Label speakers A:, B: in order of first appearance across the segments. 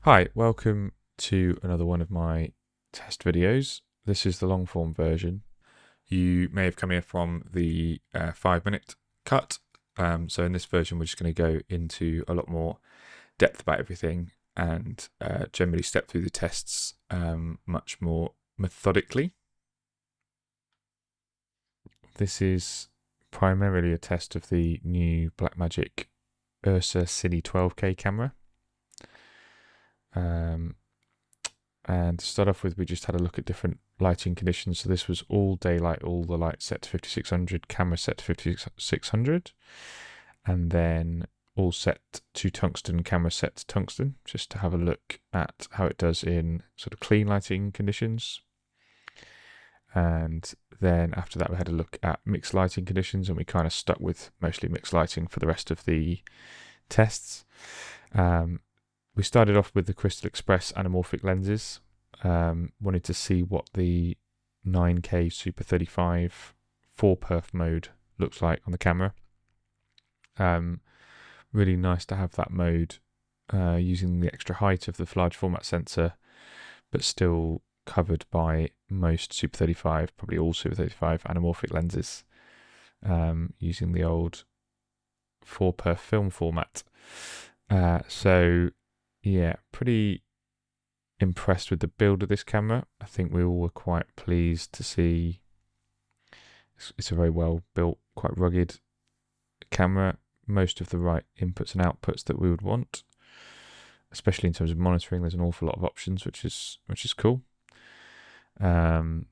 A: Hi, welcome to another one of my test videos. This is the long form version. You may have come here from the 5-minute cut. So in this version, we're just going to go into a lot more depth about everything and generally step through the tests much more methodically. This is primarily a test of the new Blackmagic URSA Cine 12k camera. And to start off with, we just had a look at different lighting conditions. So this was all daylight, all the lights set to 5600, camera set to 5600, and then all set to tungsten, camera set to tungsten, just to have a look at how it does in sort of clean lighting conditions. And then after that, we had a look at mixed lighting conditions, and we kind of stuck with mostly mixed lighting for the rest of the tests. We started off with the Crystal Express anamorphic lenses. Wanted to see what the 9K Super 35 4-perf mode looks like on the camera. Really nice to have that mode using the extra height of the large format sensor, but still covered by most Super 35, probably all Super 35 anamorphic lenses, using the old 4-perf film format. So yeah, pretty impressed with the build of this camera. I think we all were quite pleased to see it's a very well built, quite rugged camera. Most of the right inputs and outputs that we would want, especially in terms of monitoring. There's an awful lot of options, which is cool. And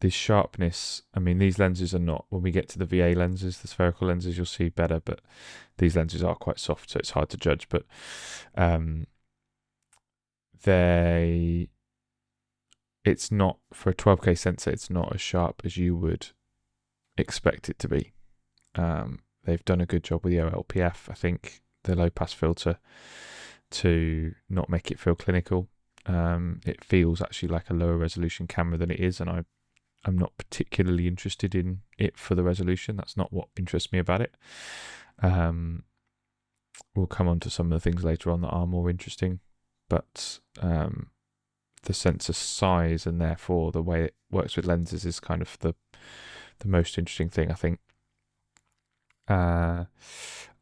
A: the sharpness, I mean, these lenses are not, when we get to the VA lenses, the spherical lenses, you'll see better, but these lenses are quite soft, so it's hard to judge. But it's not, for a 12K sensor, it's not as sharp as you would expect it to be. They've done a good job with the OLPF, I think, the low pass filter, to not make it feel clinical. It feels actually like a lower resolution camera than it is, and I'm not particularly interested in it for the resolution. That's not what interests me about it. We'll come on to some of the things later on that are more interesting, but the sensor size and therefore the way it works with lenses is kind of the most interesting thing, I think. And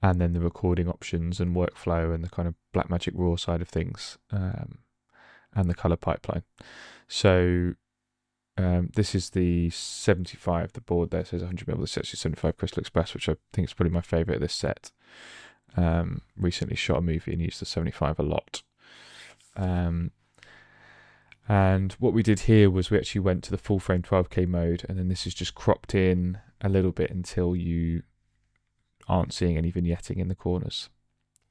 A: then the recording options and workflow and the kind of Blackmagic RAW side of things, and the color pipeline. So this is the 75. The board there says 100mm. This is actually 75 Crystal Express, which I think is probably my favorite of this set. Recently shot a movie and used the 75 a lot. And what we did here was we actually went to the full frame 12K mode, and then this is just cropped in a little bit until you aren't seeing any vignetting in the corners.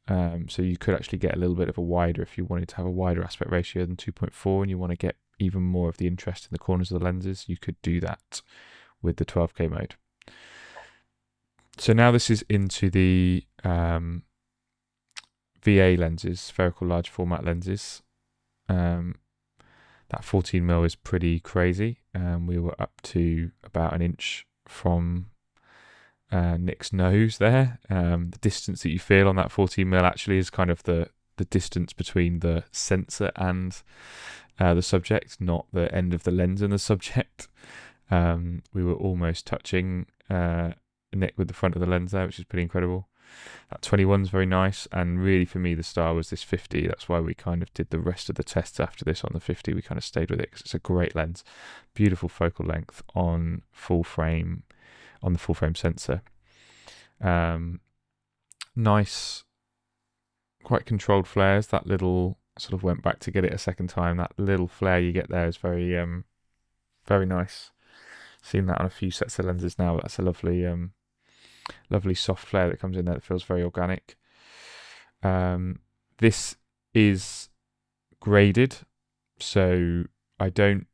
A: So you could actually get a little bit of a wider, if you wanted to have a wider aspect ratio than 2.4 and you want to get even more of the interest in the corners of the lenses, you could do that with the 12K mode. So now this is into the VA lenses, spherical large format lenses. That 14mm is pretty crazy. We were up to about an inch from Nick's nose there. The distance that you feel on that 14mm actually is kind of the distance between the sensor and the subject, not the end of the lens and the subject. We were almost touching Nick with the front of the lens there, which is pretty incredible. That 21 is very nice, and really for me the star was this 50. That's why we kind of did the rest of the tests after this on the 50. We kind of stayed with it because it's a great lens, beautiful focal length on full frame, on the full frame sensor. Nice, quite controlled flares. That little, sort of went back to get it a second time. That little flare you get there is very very nice. Seen that on a few sets of lenses now. That's a lovely lovely soft flare that comes in there that feels very organic. This is graded, so I don't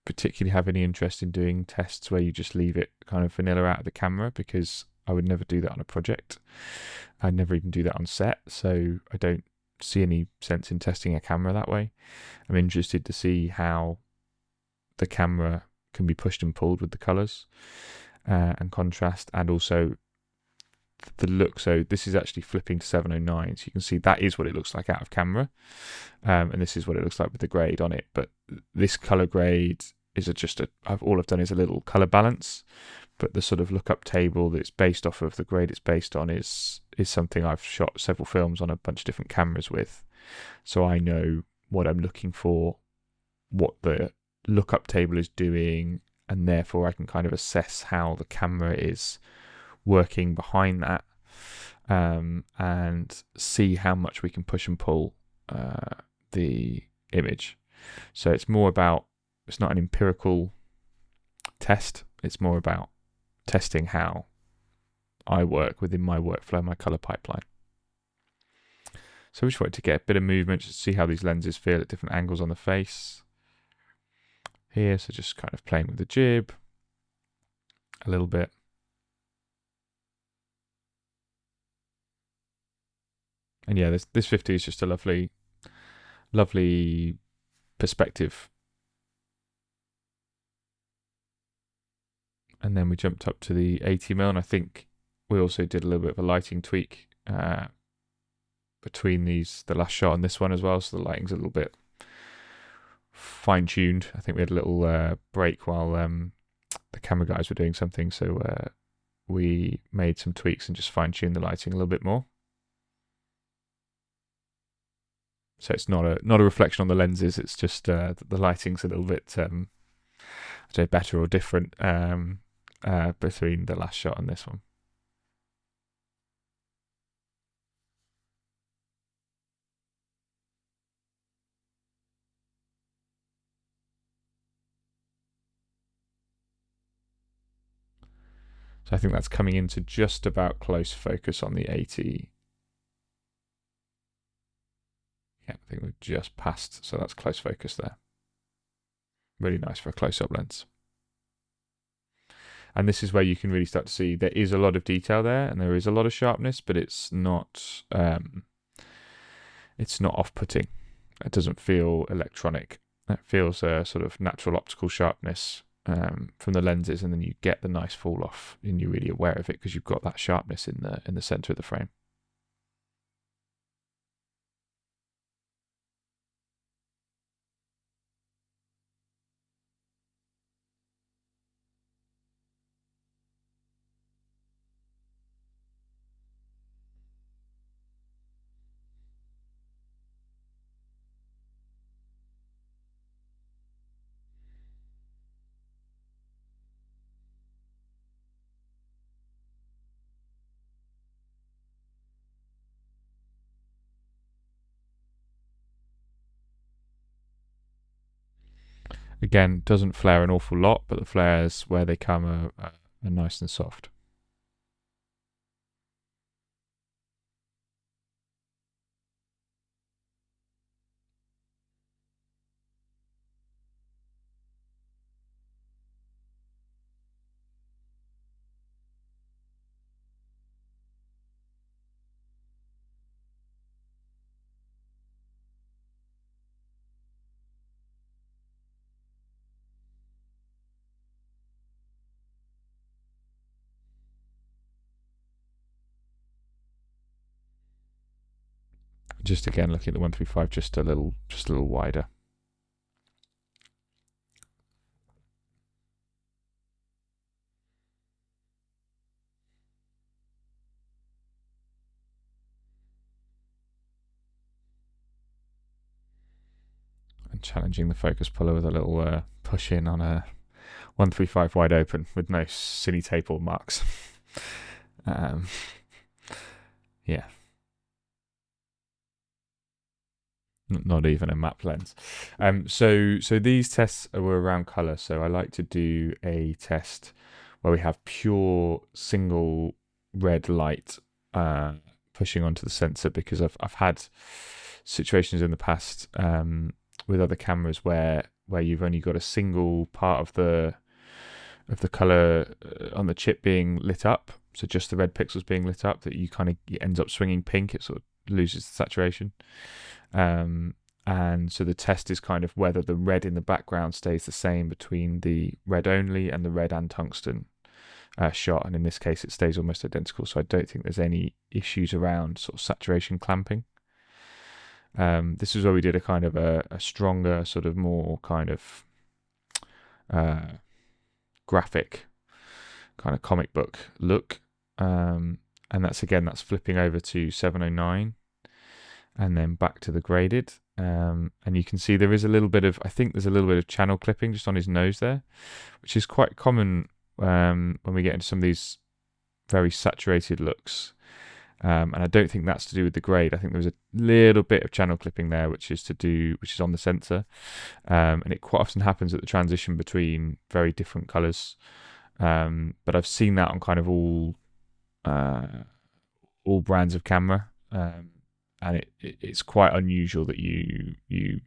A: particularly have any interest in doing tests where you just leave it kind of vanilla out of the camera, because I would never do that on a project. I'd never even do that on set, so I don't see any sense in testing a camera that way. I'm interested to see how the camera can be pushed and pulled with the colors and contrast, and also the look. So this is actually flipping to 709, so you can see that is what it looks like out of camera, and this is what it looks like with the grade on it. But this color grade is all I've done is a little color balance, but the sort of lookup table that it's based off of, the grade it's based on, is something I've shot several films on a bunch of different cameras with, so I know what I'm looking for, what the lookup table is doing, and therefore I can kind of assess how the camera is working behind that, and see how much we can push and pull the image. So it's not an empirical test, it's more about testing how I work within my workflow, my color pipeline. So we just wanted to get a bit of movement, just to see how these lenses feel at different angles on the face here. So just kind of playing with the jib a little bit. And yeah, this 50 is just a lovely, lovely perspective. And then we jumped up to the 80mm, and I think we also did a little bit of a lighting tweak between the last shot and this one as well. So the lighting's a little bit fine-tuned. I think we had a little break while the camera guys were doing something, so we made some tweaks and just fine-tuned the lighting a little bit more. So it's not a reflection on the lenses, it's just the lighting's a little bit I'd say better or different between the last shot and this one. So I think that's coming into just about close focus on the 80. Yeah, I think we've just passed, so that's close focus there. Really nice for a close-up lens. And this is where you can really start to see there is a lot of detail there, and there is a lot of sharpness, but it's not off-putting. It doesn't feel electronic. It feels a sort of natural optical sharpness from the lenses, and then you get the nice fall off, and you're really aware of it because you've got that sharpness in the center of the frame. Again, doesn't flare an awful lot, but the flares where they come are nice and soft. Just again, looking at the 135, just a little wider. And challenging the focus puller with a little push in on a 135 wide open with no cine tape or marks. Yeah. Not even a map lens. So these tests were around color. So I like to do a test where we have pure single red light pushing onto the sensor, because I've had situations in the past with other cameras where you've only got a single part of the color on the chip being lit up, so just the red pixels being lit up, that it ends up swinging pink. It sort of loses the saturation. And so the test is kind of whether the red in the background stays the same between the red only and the red and tungsten shot, and in this case it stays almost identical, so I don't think there's any issues around sort of saturation clamping. This is where we did a kind of a stronger, sort of more kind of graphic, kind of comic book look, and that's flipping over to 709 and then back to the graded, and you can see there is a little bit of, I think there's a little bit of channel clipping just on his nose there, which is quite common when we get into some of these very saturated looks. And I don't think that's to do with the grade. I think there was a little bit of channel clipping there, which is on the sensor, and it quite often happens at the transition between very different colors. But I've seen that on kind of all brands of camera, and it's quite unusual that you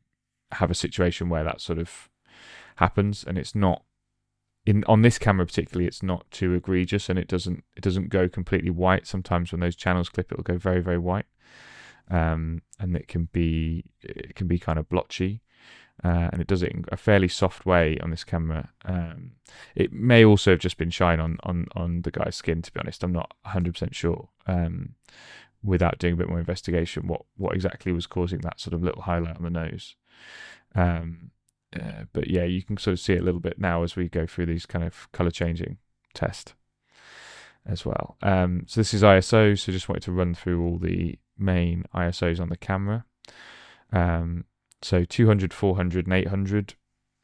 A: have a situation where that sort of happens, and it's not. On this camera particularly, it's not too egregious, and it doesn't go completely white. Sometimes when those channels clip, it'll go very, very white, and it can be kind of blotchy, and it does it in a fairly soft way on this camera. It may also have just been shine on the guy's skin, to be honest. I'm not 100% sure. Without doing a bit more investigation, what exactly was causing that sort of little highlight on the nose. But yeah, you can sort of see it a little bit now as we go through these kind of color changing test as well. So this is ISO, so just wanted to run through all the main ISOs on the camera. So 200, 400 and 800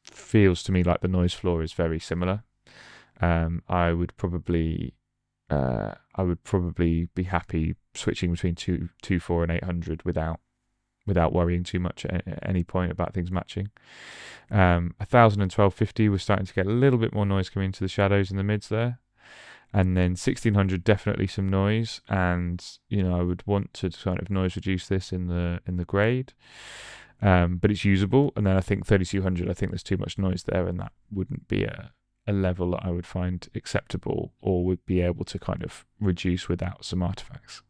A: feels to me like the noise floor is very similar. I would probably be happy switching between 2.4 and 800 without worrying too much at any point about things matching. 1000 and 1250, we're starting to get a little bit more noise coming into the shadows in the mids there. And then 1600, definitely some noise, and I would want to kind of noise reduce this in the grade, but it's usable. And then I think 3200, I think there's too much noise there, and that wouldn't be a level that I would find acceptable or would be able to kind of reduce without some artifacts.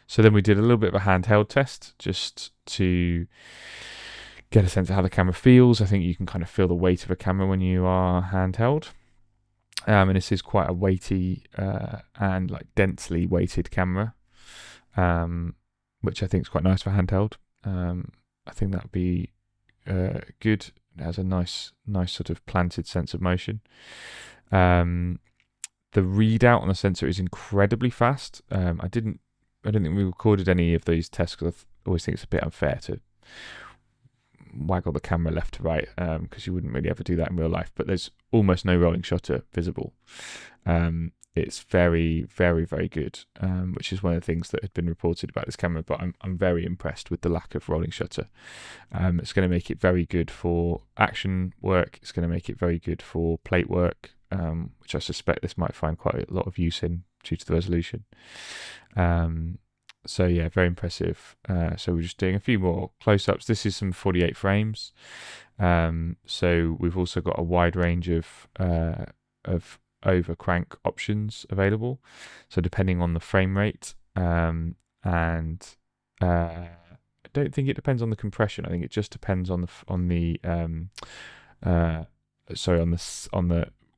A: So then we did a little bit of a handheld test just to get a sense of how the camera feels. I think you can kind of feel the weight of a camera when you are handheld. And this is quite a weighty and like densely weighted camera, which I think is quite nice for handheld. I think that would be good. It has a nice sort of planted sense of motion. The readout on the sensor is incredibly fast. I don't think we recorded any of these tests because I always think it's a bit unfair to waggle the camera left to right, because you wouldn't really ever do that in real life. But there's almost no rolling shutter visible. It's very, very, very good, which is one of the things that had been reported about this camera. But I'm very impressed with the lack of rolling shutter. It's going to make it very good for action work. It's going to make it very good for plate work, which I suspect this might find quite a lot of use in due to the resolution. So yeah, very impressive. So we're just doing a few more close-ups. This is some 48 frames. So we've also got a wide range of over crank options available. So depending on the frame rate, and I don't think it depends on the compression. I think it just depends on the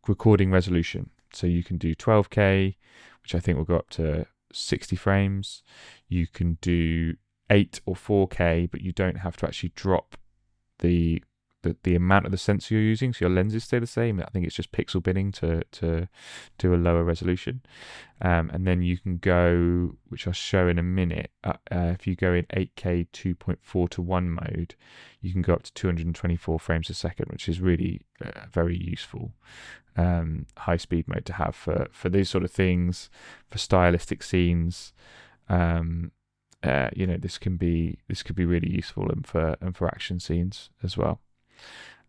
A: recording resolution. So you can do 12k, which I think will go up to 60 frames. You can do 8 or 4K, but you don't have to actually drop the amount of the sensor you're using, so your lenses stay the same. I think it's just pixel binning to do a lower resolution. And then you can go, which I'll show in a minute, if you go in 8K 2.4 to 1 mode, you can go up to 224 frames a second, which is really very useful high speed mode to have for these sort of things, for stylistic scenes. This could be really useful and for action scenes as well.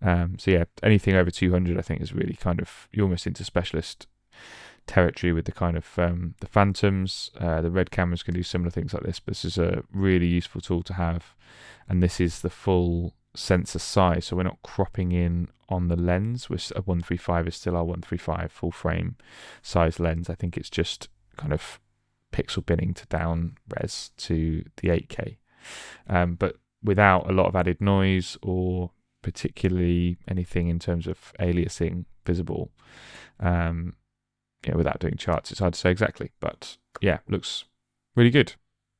A: So yeah, anything over 200 I think is really kind of, you're almost into specialist territory with the kind of the phantoms. The red cameras can do similar things like this, but this is a really useful tool to have, and this is the full sensor size, so we're not cropping in on the lens, which a 135 is still our 135 full frame size lens. I think it's just kind of pixel binning to down res to the 8K, but without a lot of added noise or particularly anything in terms of aliasing visible. yeah, without doing charts, it's hard to say exactly, but yeah, looks really good.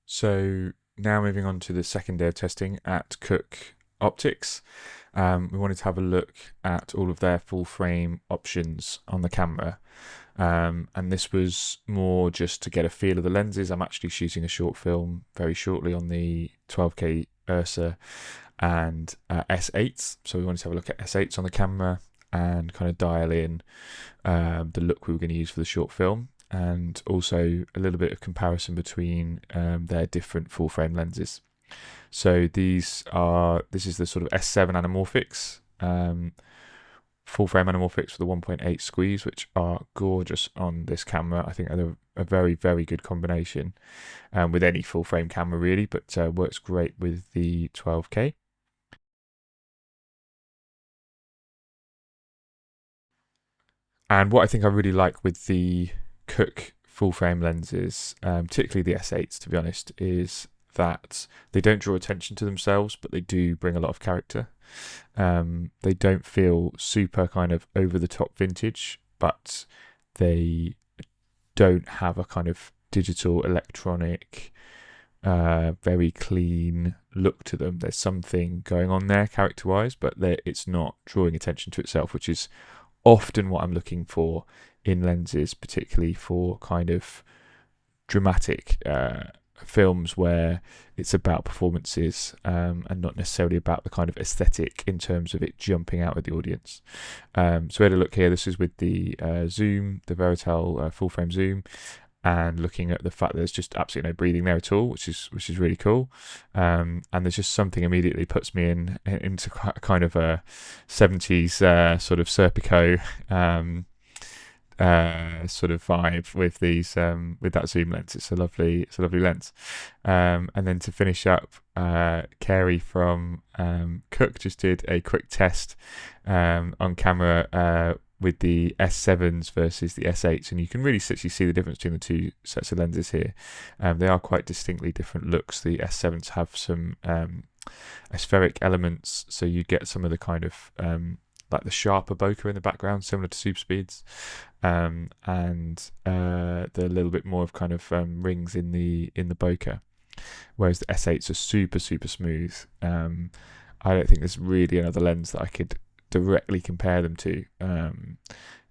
A: So now moving on to the second day of testing at Cooke Optics. We wanted to have a look at all of their full frame options on the camera. And this was more just to get a feel of the lenses. I'm actually shooting a short film very shortly on the 12k URSA and S8s. So we wanted to have a look at S8s on the camera and kind of dial in the look we were going to use for the short film, and also a little bit of comparison between their different full frame lenses. So this is the sort of S7 anamorphics, full frame anamorphics with the 1.8 squeeze, which are gorgeous on this camera. I think they're a very, very good combination with any full frame camera really, but works great with the 12k. And what I think I really like with the Cooke full frame lenses, particularly the S8s to be honest, is that they don't draw attention to themselves, but they do bring a lot of character. They don't feel super kind of over the top vintage, but they don't have a kind of digital electronic very clean look to them. There's something going on there character wise, but it's not drawing attention to itself, which is often what I'm looking for in lenses, particularly for kind of dramatic films where it's about performances and not necessarily about the kind of aesthetic in terms of it jumping out at the audience. So we had a look here. This is with the zoom, the Veritel full frame zoom, and looking at the fact that there's just absolutely no breathing there at all, which is really cool. And there's just something immediately puts me into kind of a 70s sort of Serpico sort of vibe with these with that zoom lens. It's a lovely lens. And then to finish up, Carey from Cooke just did a quick test on camera with the S7s versus the S8s, and you can really actually see the difference between the two sets of lenses here. They are quite distinctly different looks. The S7s have some aspheric elements, so you get some of the kind of like the sharper bokeh in the background, similar to super speeds, and the little bit more of kind of rings in the bokeh, whereas the S8s are super smooth. I don't think there's really another lens that I could directly compare them to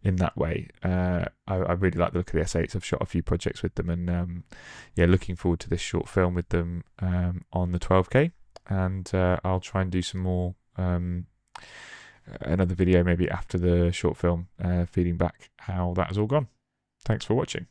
A: in that way. I really like the look of the S8s. I've shot a few projects with them, and yeah, looking forward to this short film with them on the 12k, and I'll try and do some more another video maybe after the short film, feeding back how that has all gone. Thanks for watching.